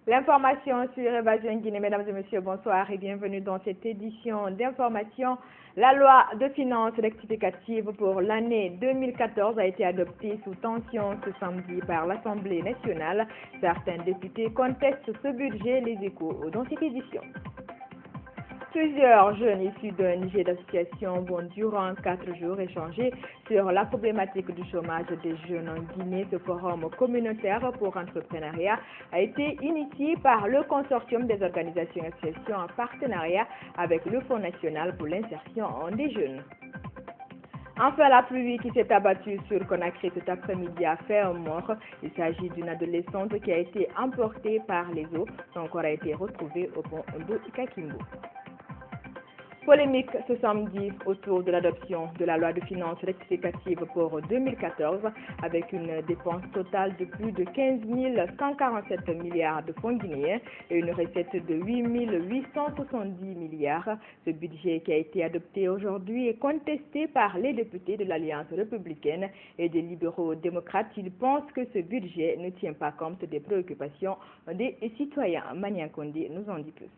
L'information sur Évasion Guinée. Mesdames et messieurs, bonsoir et bienvenue dans cette édition d'information. La loi de finances rectificative pour l'année 2014 a été adoptée sous tension ce samedi par l'Assemblée nationale. Certains députés contestent ce budget, les échos dans cette édition. Plusieurs jeunes issus d'un Niger d'association vont durant 4 jours échanger sur la problématique du chômage des jeunes en Guinée. Ce forum communautaire pour entrepreneuriat a été initié par le consortium des organisations et associations en partenariat avec le Fonds national pour l'insertion des jeunes. Enfin, la pluie qui s'est abattue sur Conakry cet après-midi a fait un mort. Il s'agit d'une adolescente qui a été emportée par les eaux. Son corps a été retrouvé au pont de Kakimbo. Polémique ce samedi autour de l'adoption de la loi de finances rectificative pour 2014 avec une dépense totale de plus de 15 147 milliards de fonds guinéens et une recette de 8 870 milliards. Ce budget qui a été adopté aujourd'hui est contesté par les députés de l'Alliance républicaine et des libéraux démocrates. Ils pensent que ce budget ne tient pas compte des préoccupations des citoyens. Mania Kondi nous en dit plus.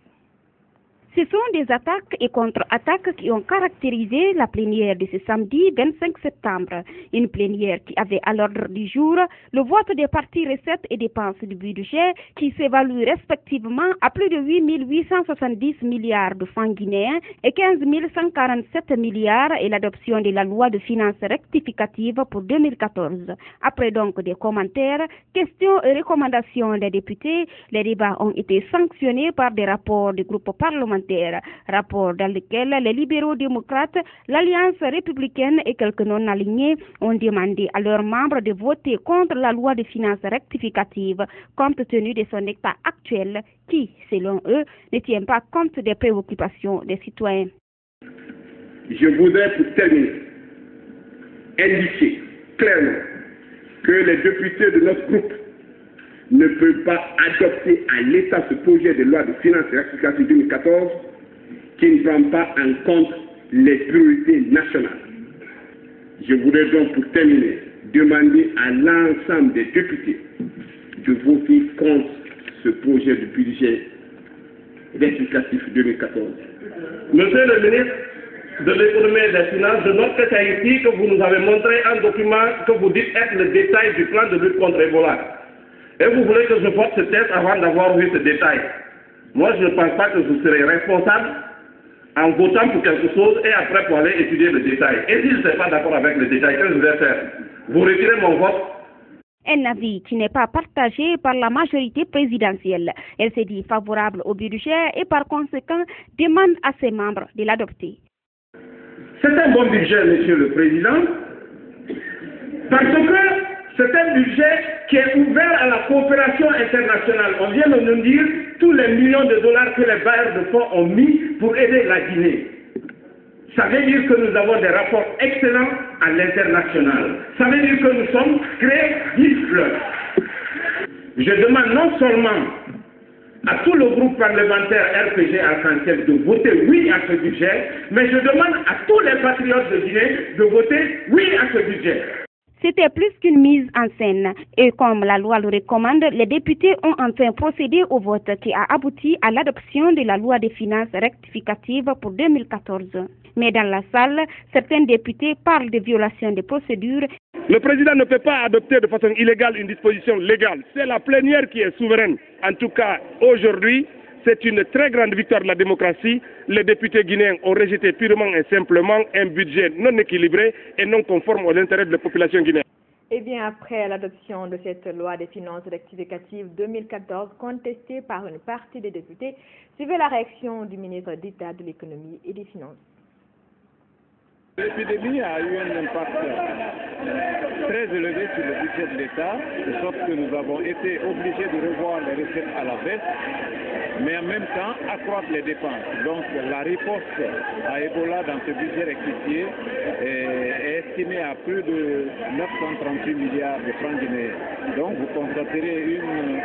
Ce sont des attaques et contre-attaques qui ont caractérisé la plénière de ce samedi 25 septembre. Une plénière qui avait à l'ordre du jour le vote des parties recettes et dépenses du budget qui s'évaluent respectivement à plus de 8 870 milliards de francs guinéens et 15 147 milliards et l'adoption de la loi de finances rectificative pour 2014. Après donc des commentaires, questions et recommandations des députés, les débats ont été sanctionnés par des rapports du groupe parlementaire. Rapport dans lequel les libéraux démocrates, l'Alliance républicaine et quelques non-alignés ont demandé à leurs membres de voter contre la loi de finances rectificative compte tenu de son état actuel qui, selon eux, ne tient pas compte des préoccupations des citoyens. Je voudrais pour terminer indiquer clairement que les députés de notre groupe ne peut pas adopter à l'État ce projet de loi de finances rectificative 2014 qui ne prend pas en compte les priorités nationales. Je voudrais donc pour terminer demander à l'ensemble des députés de voter contre ce projet de budget rectificatif 2014. Monsieur le ministre de l'économie et des finances, je note que c'est ici que vous nous avez montré un document que vous dites être le détail du plan de lutte contre Ebola. Et vous voulez que je vote ce texte avant d'avoir vu ce détail. Moi, je ne pense pas que je serai responsable en votant pour quelque chose et après pour aller étudier le détail. Et si je ne suis pas d'accord avec le détail, qu'est-ce que je vais faire? Vous retirez mon vote? Un avis qui n'est pas partagé par la majorité présidentielle. Elle s'est dit favorable au budget et par conséquent demande à ses membres de l'adopter. C'est un bon budget, Monsieur le Président, parce que c'est un budget qui est ouvert à la coopération internationale. On vient de nous dire tous les millions de dollars que les bailleurs de fonds ont mis pour aider la Guinée. Ça veut dire que nous avons des rapports excellents à l'international. Ça veut dire que nous sommes crédibles. Je demande non seulement à tout le groupe parlementaire RPG Arc-en-Ciel de voter oui à ce budget, mais je demande à tous les patriotes de Guinée de voter oui à ce budget. C'était plus qu'une mise en scène. Et comme la loi le recommande, les députés ont enfin procédé au vote qui a abouti à l'adoption de la loi des finances rectificative pour 2014. Mais dans la salle, certains députés parlent de violation des procédures. Le président ne peut pas adopter de façon illégale une disposition légale. C'est la plénière qui est souveraine. En tout cas, aujourd'hui, c'est une très grande victoire de la démocratie. Les députés guinéens ont rejeté purement et simplement un budget non équilibré et non conforme aux intérêts de la population guinéenne. Et bien après l'adoption de cette loi des finances rectificative 2014 contestée par une partie des députés, suivez la réaction du ministre d'État de l'économie et des finances. L'épidémie a eu un impact très élevé sur le budget de l'État, de sorte que nous avons été obligés de revoir les recettes à la baisse, mais en même temps accroître les dépenses. Donc la riposte à Ebola dans ce budget rectifié est estimée à plus de 938 milliards de francs guinéens. Donc vous constaterez une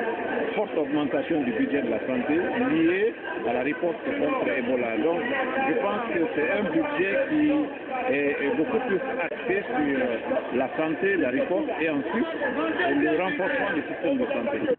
forte augmentation du budget de la santé liée à la riposte contre Ebola. Donc je pense que c'est un budget qui est beaucoup plus axé sur la santé, la riposte et ensuite le renforcement du système de santé.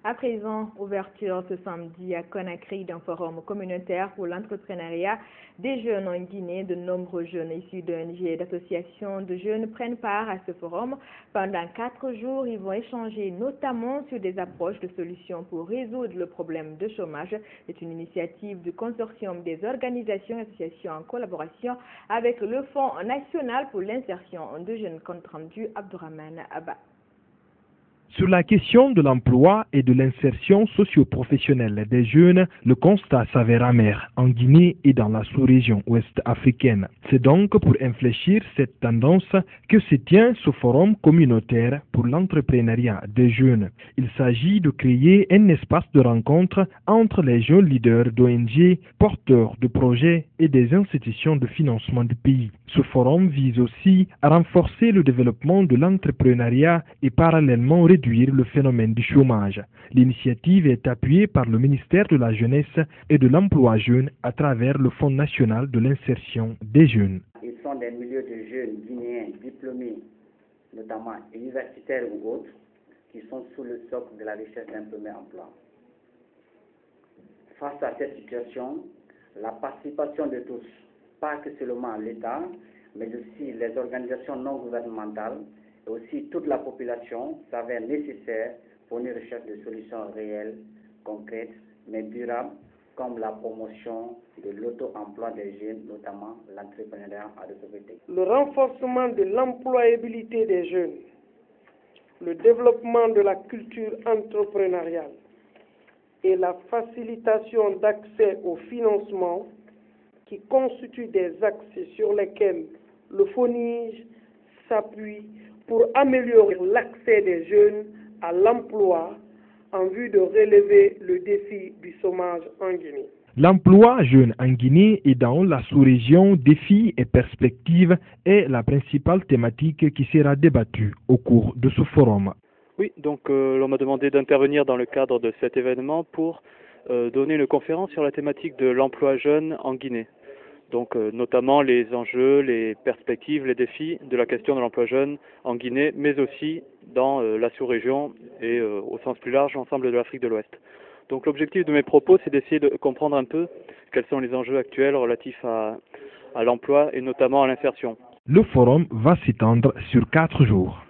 À présent, ouverture ce samedi à Conakry d'un forum communautaire pour l'entrepreneuriat des jeunes en Guinée. De nombreux jeunes issus d'ONG et d'associations de jeunes prennent part à ce forum. Pendant 4 jours, ils vont échanger notamment sur des approches de solutions pour résoudre le problème de chômage. C'est une initiative du consortium des organisations et associations en collaboration avec le Fonds national pour l'insertion de jeunes, compte rendu Abdourahmane Abba. Sur la question de l'emploi et de l'insertion socio-professionnelle des jeunes, le constat s'avère amer en Guinée et dans la sous-région ouest africaine. C'est donc pour infléchir cette tendance que se tient ce forum communautaire pour l'entrepreneuriat des jeunes. Il s'agit de créer un espace de rencontre entre les jeunes leaders d'ONG, porteurs de projets et des institutions de financement du pays. Ce forum vise aussi à renforcer le développement de l'entrepreneuriat et parallèlement réduire le phénomène du chômage. L'initiative est appuyée par le ministère de la Jeunesse et de l'Emploi jeune à travers le Fonds national de l'insertion des jeunes. Ils sont des milliers de jeunes guinéens diplômés, notamment universitaires ou autres, qui sont sous le socle de la recherche d'un premier emploi. Face à cette situation, la participation de tous, pas que seulement l'État, mais aussi les organisations non gouvernementales et aussi toute la population s'avère nécessaire pour une recherche de solutions réelles, concrètes, mais durables, comme la promotion de l'auto-emploi des jeunes, notamment l'entrepreneuriat à responsabilité. Le renforcement de l'employabilité des jeunes, le développement de la culture entrepreneuriale et la facilitation d'accès au financement qui constituent des axes sur lesquels le FONIGE s'appuie pour améliorer l'accès des jeunes à l'emploi en vue de relever le défi du chômage en Guinée. L'emploi jeune en Guinée et dans la sous-région, défis et perspectives est la principale thématique qui sera débattue au cours de ce forum. Oui, donc l'on m'a demandé d'intervenir dans le cadre de cet événement pour donner une conférence sur la thématique de l'emploi jeune en Guinée. Donc notamment les enjeux, les perspectives, les défis de la question de l'emploi jeune en Guinée, mais aussi dans la sous-région et au sens plus large, l'ensemble de l'Afrique de l'Ouest. Donc l'objectif de mes propos, c'est d'essayer de comprendre un peu quels sont les enjeux actuels relatifs à l'emploi et notamment à l'insertion. Le forum va s'étendre sur 4 jours.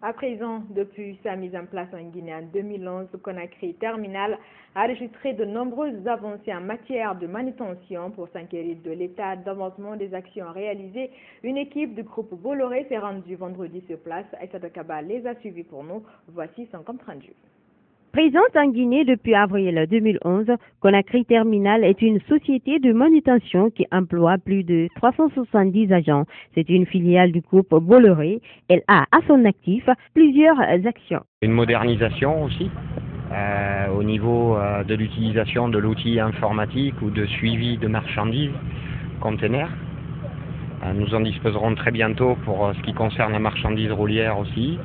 À présent, depuis sa mise en place en Guinée en 2011, Conakry Terminal a enregistré de nombreuses avancées en matière de manutention. Pour s'inquiéter de l'état d'avancement des actions réalisées, une équipe du groupe Bolloré s'est rendue vendredi sur place. Aïssa Kaba les a suivis pour nous. Voici son compte rendu. Présente en Guinée depuis avril 2011, Conakry Terminal est une société de manutention qui emploie plus de 370 agents. C'est une filiale du groupe Bolloré. Elle a à son actif plusieurs actions. Une modernisation aussi au niveau de l'utilisation de l'outil informatique ou de suivi de marchandises, containers. Nous en disposerons très bientôt pour ce qui concerne la marchandise roulière aussi.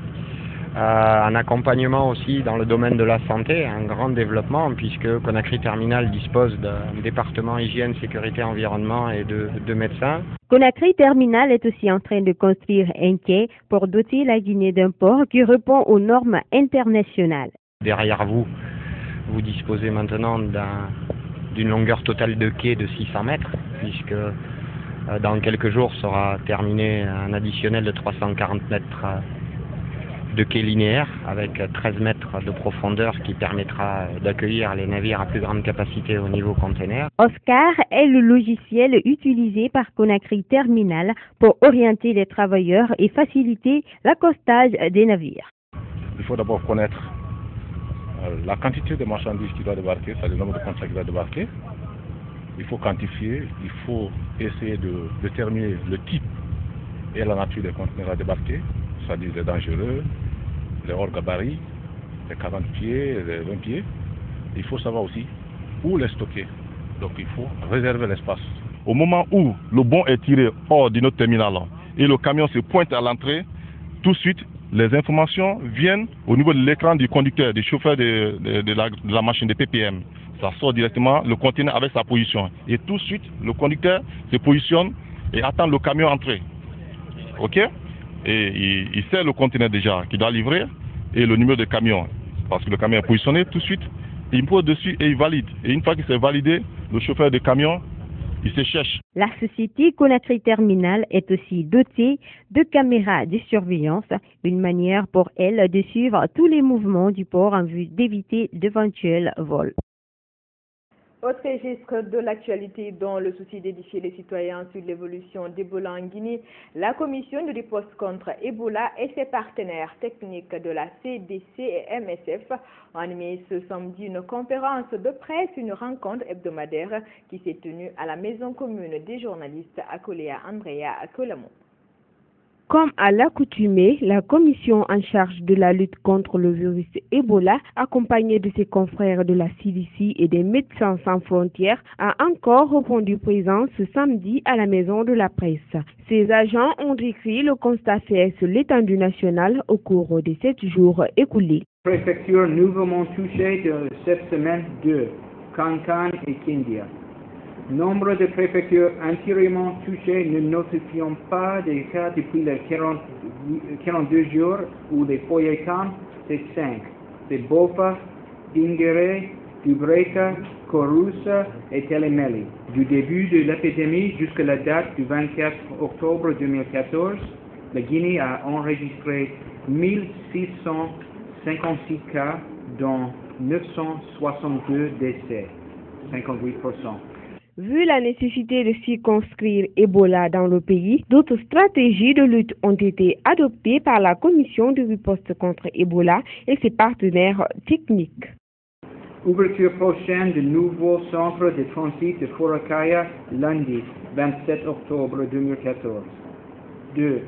Un accompagnement aussi dans le domaine de la santé, un grand développement puisque Conakry Terminal dispose d'un département hygiène, sécurité, environnement et de médecins. Conakry Terminal est aussi en train de construire un quai pour doter la Guinée d'un port qui répond aux normes internationales. Derrière vous, vous disposez maintenant d'une longueur totale de quai de 600 mètres puisque dans quelques jours sera terminé un additionnel de 340 mètres de quai linéaire avec 13 mètres de profondeur qui permettra d'accueillir les navires à plus grande capacité au niveau container. Oscar est le logiciel utilisé par Conakry Terminal pour orienter les travailleurs et faciliter l'accostage des navires. Il faut d'abord connaître la quantité de marchandises qui doit débarquer, c'est-à-dire le nombre de conteneurs qui doit débarquer. Il faut quantifier, il faut essayer de déterminer le type et la nature des conteneurs à débarquer, c'est-à-dire les dangereux, les hors gabarits, les 40 pieds, les 20 pieds. Il faut savoir aussi où les stocker. Donc il faut réserver l'espace. Au moment où le bon est tiré hors de notre terminal et le camion se pointe à l'entrée, tout de suite, les informations viennent au niveau de l'écran du conducteur, du chauffeur de la machine de PPM. Ça sort directement le conteneur avec sa position. Et tout de suite, le conducteur se positionne et attend le camion entrer. OK? Et il sait le conteneur déjà qu'il doit livrer et le numéro de camion. parce que le camion est positionné tout de suite, il pose dessus et il valide. Et une fois qu'il s'est validé, le chauffeur de camion, il se cherche. La société Conakry Terminal est aussi dotée de caméras de surveillance, une manière pour elle de suivre tous les mouvements du port en vue d'éviter d'éventuels vols. Autre registre de l'actualité dans le souci d'édifier les citoyens sur l'évolution d'Ebola en Guinée, la commission de riposte contre Ebola et ses partenaires techniques de la CDC et MSF ont animé ce samedi une conférence de presse, une rencontre hebdomadaire qui s'est tenue à la maison commune des journalistes accolée à Andrea Colamo. Comme à l'accoutumée, la commission en charge de la lutte contre le virus Ebola, accompagnée de ses confrères de la CDC et des Médecins sans frontières, a encore répondu présent ce samedi à la maison de la presse. Ces agents ont décrit le constat fait sur l'étendue nationale au cours des 7 jours écoulés. Préfectures nouvellement touchées de cette semaine de Kankan et Kindia. Nombre de préfectures antérieurement touchées ne notifient pas des cas depuis les 42 jours où les foyers camps, c'est 5. C'est Bofa, Ingere, Dubreka, Koroussa et Telemeli. Du début de l'épidémie jusqu'à la date du 24 octobre 2014, la Guinée a enregistré 1656 cas, dont 962 décès, 58%. Vu la nécessité de circonscrire Ebola dans le pays, d'autres stratégies de lutte ont été adoptées par la commission de riposte contre Ebola et ses partenaires techniques. Ouverture prochaine de nouveaux centres de transit de Forakaya lundi 27 octobre 2014. 2.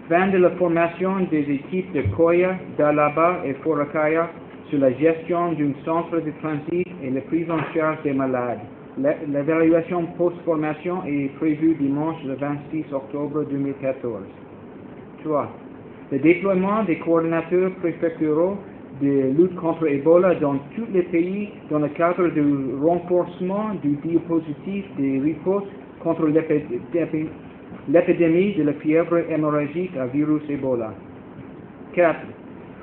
Fin de la formation des équipes de Koya, Dalaba et Forakaya sur la gestion d'un centre de transit et la prise en charge des malades. L'évaluation post-formation est prévue dimanche le 26 octobre 2014. 3. Le déploiement des coordinateurs préfectoraux de lutte contre Ebola dans tous les pays dans le cadre du renforcement du dispositif de riposte contre l'épidémie de la fièvre hémorragique à virus Ebola. 4.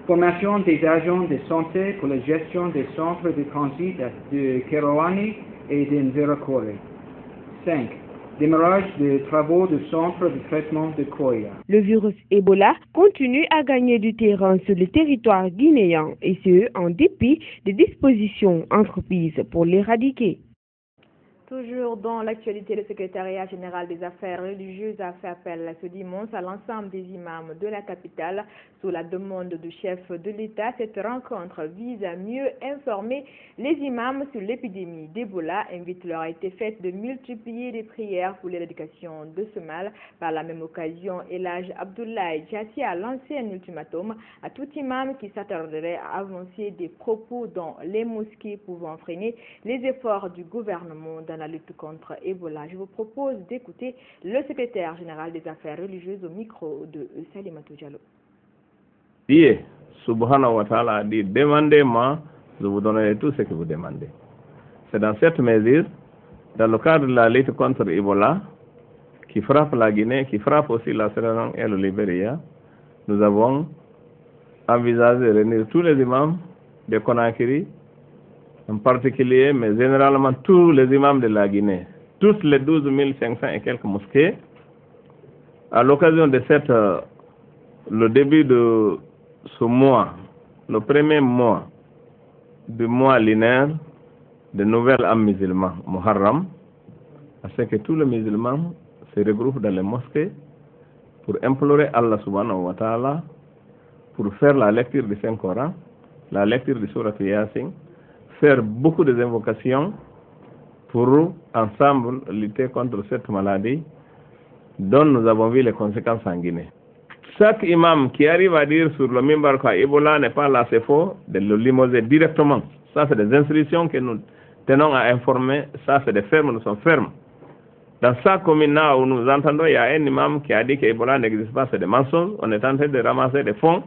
Formation des agents de santé pour la gestion des centres de transit de Keroani et d'Inverakore. 5. Démarrage des travaux du centre de traitement de Koya. Le virus Ebola continue à gagner du terrain sur le territoire guinéen et ce, en dépit des dispositions entreprises pour l'éradiquer. Toujours dans l'actualité, le secrétariat général des affaires religieuses a fait appel ce dimanche à l'ensemble des imams de la capitale sous la demande du chef de l'État. Cette rencontre vise à mieux informer les imams sur l'épidémie d'Ebola. Invite leur a été faite de multiplier les prières pour l'éradication de ce mal. Par la même occasion, Elhaj Abdoulaye Diassi a lancé un ultimatum à tout imam qui s'attarderait à avancer des propos dans les mosquées pouvant freiner les efforts du gouvernement dans la lutte contre Ebola. Je vous propose d'écouter le secrétaire général des affaires religieuses au micro de Salimatou Diallo. Dieu, subhanahu wa ta'ala, dit demandez-moi, je vous donnerai tout ce que vous demandez. C'est dans cette mesure, dans le cadre de la lutte contre Ebola, qui frappe la Guinée, qui frappe aussi la Sierra Leone et le Libéria, nous avons envisagé de réunir tous les imams de Conakry, en particulier, mais généralement tous les imams de la Guinée, tous les 12 500 et quelques mosquées, à l'occasion de le début de ce mois, le premier mois du mois lunaire de Nouvel An musulman, Muharram, afin que tous les musulmans se regroupent dans les mosquées pour implorer Allah subhanahu wa ta'ala, pour faire la lecture du Saint-Coran, la lecture du Surat Yasin, faire beaucoup d'invocations pour ensemble lutter contre cette maladie dont nous avons vu les conséquences en Guinée. Chaque imam qui arrive à dire sur le mimbar qu'Ebola n'est pas là, c'est faux, de le limoger directement. Ça, c'est des instructions que nous tenons à informer. Ça, c'est des fermes, nous sommes fermes. Dans chaque commune où nous entendons, il y a un imam qui a dit qu'Ebola n'existe pas, c'est des mensonges. On est en train de ramasser des fonds.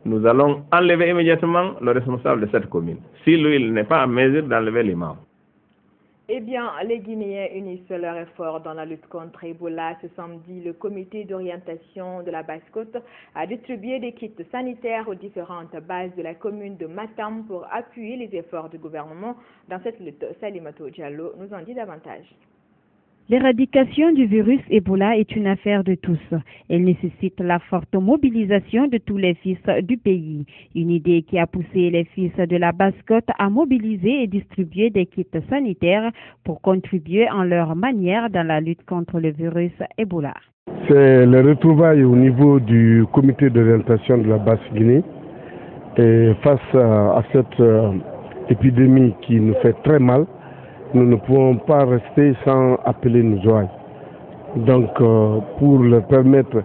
Nous allons enlever immédiatement le responsable de cette commune, si lui, il n'est pas en mesure d'enlever l'imam. Eh bien, les Guinéens unissent leurs efforts dans la lutte contre Ebola. Ce samedi, le comité d'orientation de la Basse-Côte a distribué des kits sanitaires aux différentes bases de la commune de Matam pour appuyer les efforts du gouvernement dans cette lutte. Salimato Diallo nous en dit davantage. L'éradication du virus Ebola est une affaire de tous. Elle nécessite la forte mobilisation de tous les fils du pays. Une idée qui a poussé les fils de la Basse-Côte à mobiliser et distribuer des kits sanitaires pour contribuer en leur manière dans la lutte contre le virus Ebola. C'est le retrouvailles au niveau du comité d'orientation de la Basse-Guinée. Et face à cette épidémie qui nous fait très mal, nous ne pouvons pas rester sans appeler nos oreilles. Donc, pour permettre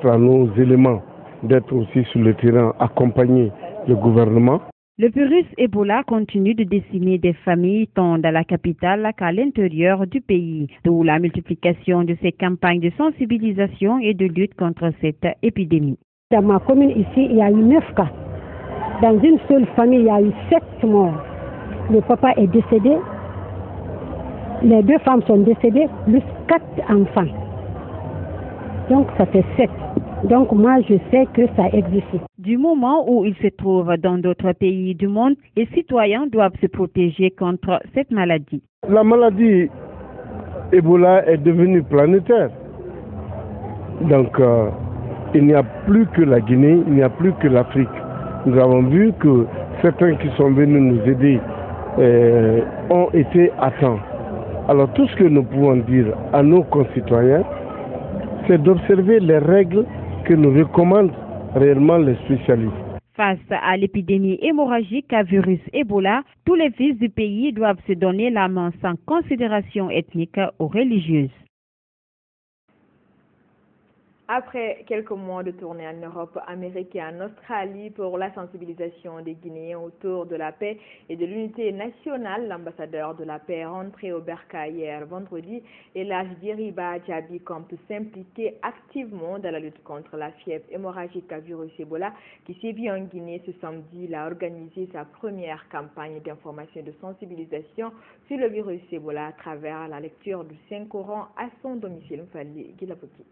à nos éléments d'être aussi sur le terrain, accompagner le gouvernement. Le virus Ebola continue de décimer des familles tant dans la capitale qu'à l'intérieur du pays, d'où la multiplication de ces campagnes de sensibilisation et de lutte contre cette épidémie. Dans ma commune ici, il y a eu 9 cas. Dans une seule famille, il y a eu 7 morts. Le papa est décédé, les 2 femmes sont décédées, plus 4 enfants. Donc ça fait 7. Donc moi je sais que ça existe. Du moment où ils se trouvent dans d'autres pays du monde, les citoyens doivent se protéger contre cette maladie. La maladie Ebola est devenue planétaire. Donc il n'y a plus que la Guinée, il n'y a plus que l'Afrique. Nous avons vu que certains qui sont venus nous aider ont été à temps. Alors tout ce que nous pouvons dire à nos concitoyens, c'est d'observer les règles que nous recommandent réellement les spécialistes. Face à l'épidémie hémorragique à virus Ebola, tous les fils du pays doivent se donner la main sans considération ethnique ou religieuse. Après quelques mois de tournée en Europe, Amérique et en Australie pour la sensibilisation des Guinéens autour de la paix et de l'unité nationale, l'ambassadeur de la paix est rentré au Bercail hier vendredi et Diriba Diaby compte s'impliquer activement dans la lutte contre la fièvre hémorragique à virus Ebola qui sévit en Guinée ce samedi. Il a organisé sa première campagne d'information et de sensibilisation sur le virus Ebola à travers la lecture du Saint-Coran à son domicile. Mfali Guilapoki.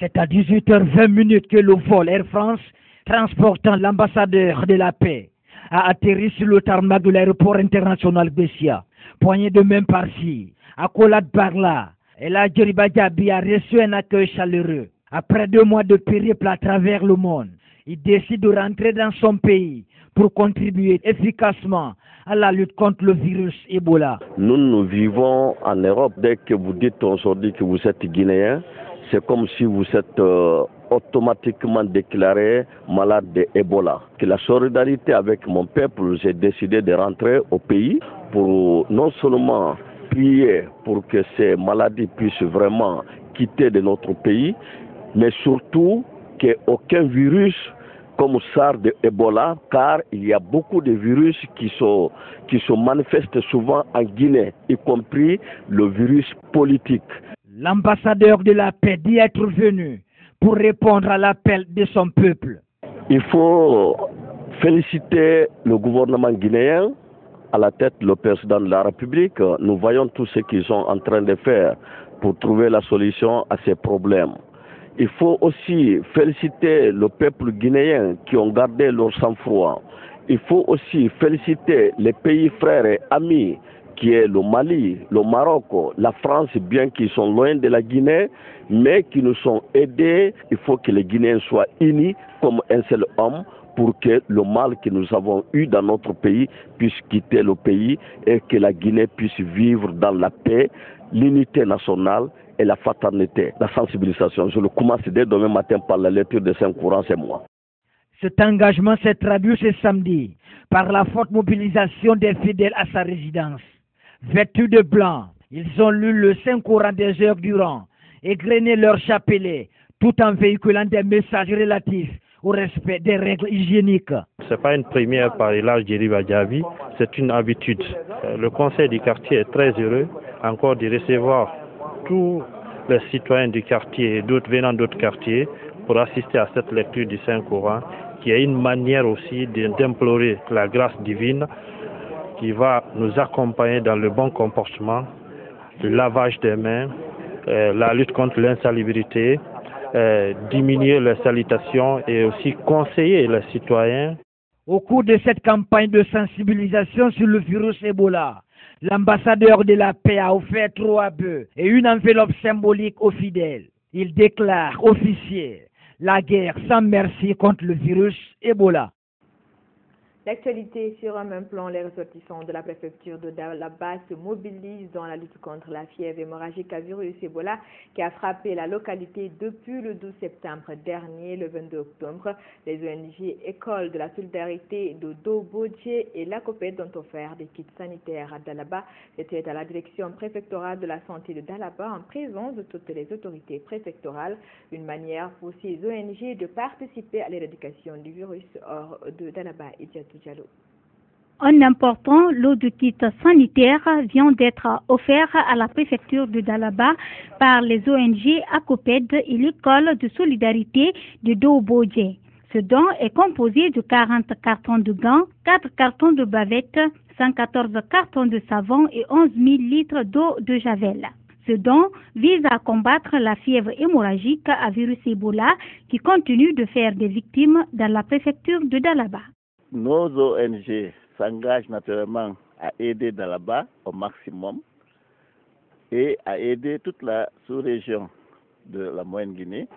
C'est à 18h20 que le vol Air France, transportant l'ambassadeur de la paix, a atterri sur le tarmac de l'aéroport international Bessia. Poignée de main par-ci, accolade par-là, et la Diriba Diaby a reçu un accueil chaleureux. Après 2 mois de périple à travers le monde, il décide de rentrer dans son pays pour contribuer efficacement à la lutte contre le virus Ebola. Nous vivons en Europe. Dès que vous dites aujourd'hui que vous êtes Guinéen, c'est comme si vous êtes automatiquement déclaré malade d'Ebola. Que la solidarité avec mon peuple, j'ai décidé de rentrer au pays pour non seulement prier pour que ces maladies puissent vraiment quitter de notre pays, mais surtout qu'aucun virus comme SARS de Ebola, car il y a beaucoup de virus qui se manifestent souvent en Guinée, y compris le virus politique. L'ambassadeur de la paix dit être venu pour répondre à l'appel de son peuple. Il faut féliciter le gouvernement guinéen, à la tête le président de la République. Nous voyons tout ce qu'ils sont en train de faire pour trouver la solution à ces problèmes. Il faut aussi féliciter le peuple guinéen qui ont gardé leur sang-froid. Il faut aussi féliciter les pays frères et amis qui est le Mali, le Maroc, la France, bien qu'ils sont loin de la Guinée, mais qui nous sont aidés. Il faut que les Guinéens soient unis comme un seul homme pour que le mal que nous avons eu dans notre pays puisse quitter le pays et que la Guinée puisse vivre dans la paix, l'unité nationale et la fraternité, la sensibilisation. Je le commence dès demain matin par la lecture de Saint-Coran, c'est moi. Cet engagement s'est traduit ce samedi par la forte mobilisation des fidèles à sa résidence. Vêtus de blanc, ils ont lu le Saint-Coran des heures durant, égrené leur chapelet, tout en véhiculant des messages relatifs au respect des règles hygiéniques. Ce n'est pas une première par Diriba Diaby, c'est une habitude. Le conseil du quartier est très heureux encore de recevoir tous les citoyens du quartier et d'autres venant d'autres quartiers pour assister à cette lecture du Saint-Coran, qui est une manière aussi d'implorer la grâce divine qui va nous accompagner dans le bon comportement, le lavage des mains, la lutte contre l'insalubrité, diminuer les salutations et aussi conseiller les citoyens. Au cours de cette campagne de sensibilisation sur le virus Ebola, l'ambassadeur de la paix a offert 3 bœufs et une enveloppe symbolique aux fidèles. Il déclare officiel la guerre sans merci contre le virus Ebola. L'actualité sur un même plan, les ressortissants de la préfecture de Dalaba se mobilisent dans la lutte contre la fièvre hémorragique à virus Ebola qui a frappé la localité depuis le 12 septembre dernier. Le 22 octobre, les ONG École de la Solidarité de Dobodje et l'ACOPED ont offert des kits sanitaires à Dalaba. C'était à la direction préfectorale de la santé de Dalaba en présence de toutes les autorités préfectorales. Une manière pour ces ONG de participer à l'éradication du virus hors de Dalaba et Diatou. Un important lot de kits sanitaires vient d'être offert à la préfecture de Dalaba par les ONG ACOPED et l'école de solidarité de Dobodje. Ce don est composé de 40 cartons de gants, 4 cartons de bavettes, 114 cartons de savon et 11 000 litres d'eau de javel. Ce don vise à combattre la fièvre hémorragique à virus Ebola qui continue de faire des victimes dans la préfecture de Dalaba. Nos ONG s'engagent naturellement à aider Dalaba au maximum et à aider toute la sous-région de la Moyenne-Guinée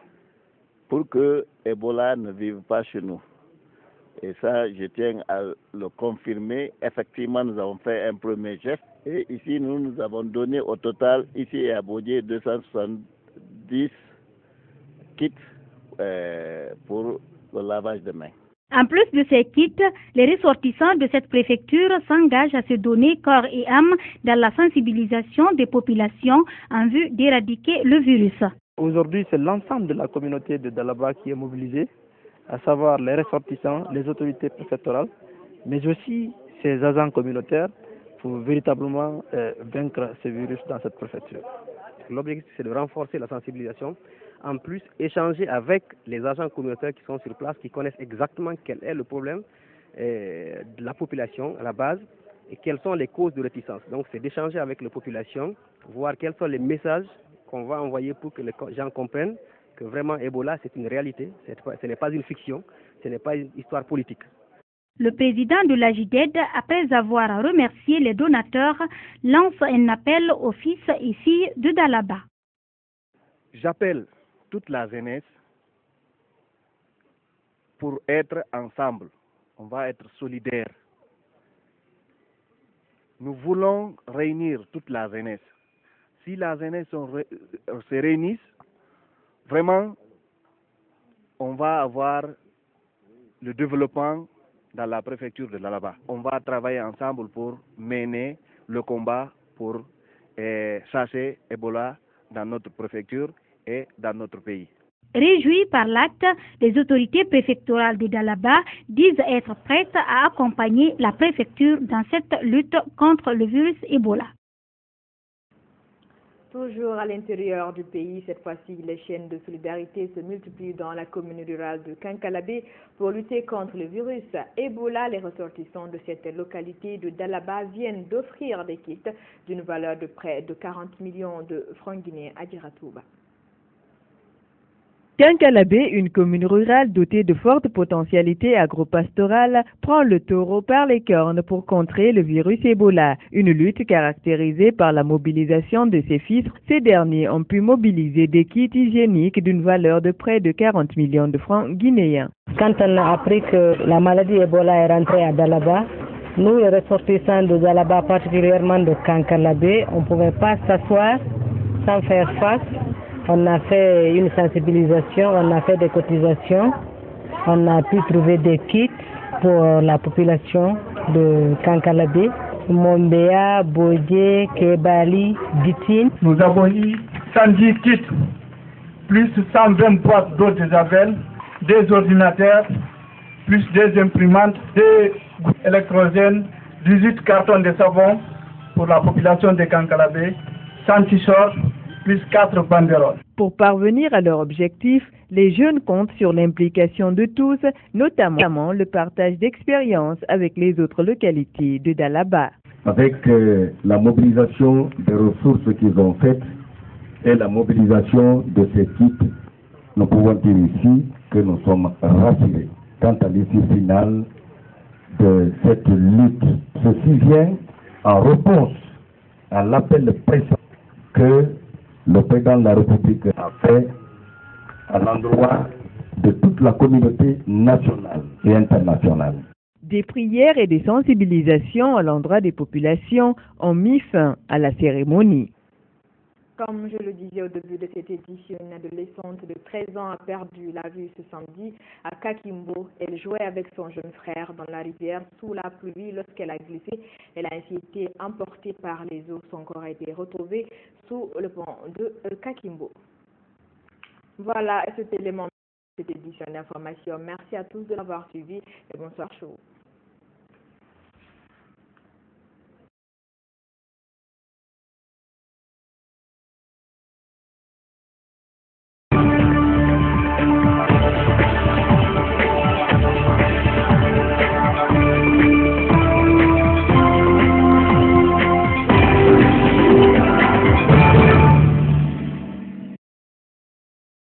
pour que Ebola ne vive pas chez nous. Et ça, je tiens à le confirmer. Effectivement, nous avons fait un premier geste et ici, nous avons donné au total, ici à Bodje, 270 kits pour le lavage de mains. En plus de ces kits, les ressortissants de cette préfecture s'engagent à se donner corps et âme dans la sensibilisation des populations en vue d'éradiquer le virus. Aujourd'hui, c'est l'ensemble de la communauté de Dalaba qui est mobilisée, à savoir les ressortissants, les autorités préfectorales, mais aussi ces agents communautaires pour véritablement vaincre ce virus dans cette préfecture. L'objectif, c'est de renforcer la sensibilisation. En plus, échanger avec les agents communautaires qui sont sur place, qui connaissent exactement quel est le problème de la population à la base et quelles sont les causes de réticence. Donc, c'est d'échanger avec la population, voir quels sont les messages qu'on va envoyer pour que les gens comprennent que vraiment Ebola, c'est une réalité, ce n'est pas une fiction, ce n'est pas une histoire politique. Le président de la JDED, après avoir remercié les donateurs, lance un appel aux fils et filles de Dalaba. J'appelle toute la jeunesse pour être ensemble. On va être solidaires. Nous voulons réunir toute la jeunesse. Si la jeunesse se réunit, vraiment, on va avoir le développement dans la préfecture de Dalaba. On va travailler ensemble pour mener le combat pour chasser Ebola dans notre préfecture et dans notre pays. Réjouis par l'acte, les autorités préfectorales de Dalaba disent être prêtes à accompagner la préfecture dans cette lutte contre le virus Ebola. Toujours à l'intérieur du pays, cette fois-ci, les chaînes de solidarité se multiplient dans la commune rurale de Kankalabé pour lutter contre le virus Ebola. Les ressortissants de cette localité de Dalaba viennent d'offrir des kits d'une valeur de près de 40 millions de francs guinéens à Diratouba. Kankalabé, une commune rurale dotée de fortes potentialités agropastorales, prend le taureau par les cornes pour contrer le virus Ebola. Une lutte caractérisée par la mobilisation de ses fils. Ces derniers ont pu mobiliser des kits hygiéniques d'une valeur de près de 40 millions de francs guinéens. Quand on a appris que la maladie Ebola est rentrée à Dalaba, nous, les ressortissants de Dalaba, particulièrement de Kankalabé, on ne pouvait pas s'asseoir sans faire face. On a fait une sensibilisation, on a fait des cotisations, on a pu trouver des kits pour la population de Kankalabé, Mombéa, Bodje, Kebali, Ditine. Nous avons eu 110 kits, plus 120 boîtes d'eau de javel, des ordinateurs, plus des imprimantes, des électrogènes, 18 cartons de savon pour la population de Kankalabé, 100 t-shirts, plus 4 banderoles. Pour parvenir à leur objectif, les jeunes comptent sur l'implication de tous, notamment le partage d'expériences avec les autres localités de Dalaba. Avec la mobilisation des ressources qu'ils ont faites et la mobilisation de ces types, nous pouvons dire ici que nous sommes rassurés quant à l'issue finale de cette lutte. Ceci vient en réponse à l'appel pressant que le président de la République a fait à l'endroit de toute la communauté nationale et internationale. Des prières et des sensibilisations à l'endroit des populations ont mis fin à la cérémonie. Comme je le disais au début de cette édition, une adolescente de 13 ans a perdu la vue ce samedi à Kakimbo. Elle jouait avec son jeune frère dans la rivière sous la pluie. Lorsqu'elle a glissé, elle a ainsi été emportée par les eaux. Son corps a été retrouvé sous le pont de Kakimbo. Voilà, c'était l'élément de cette édition d'information. Merci à tous de l'avoir suivi et bonsoir chez vous.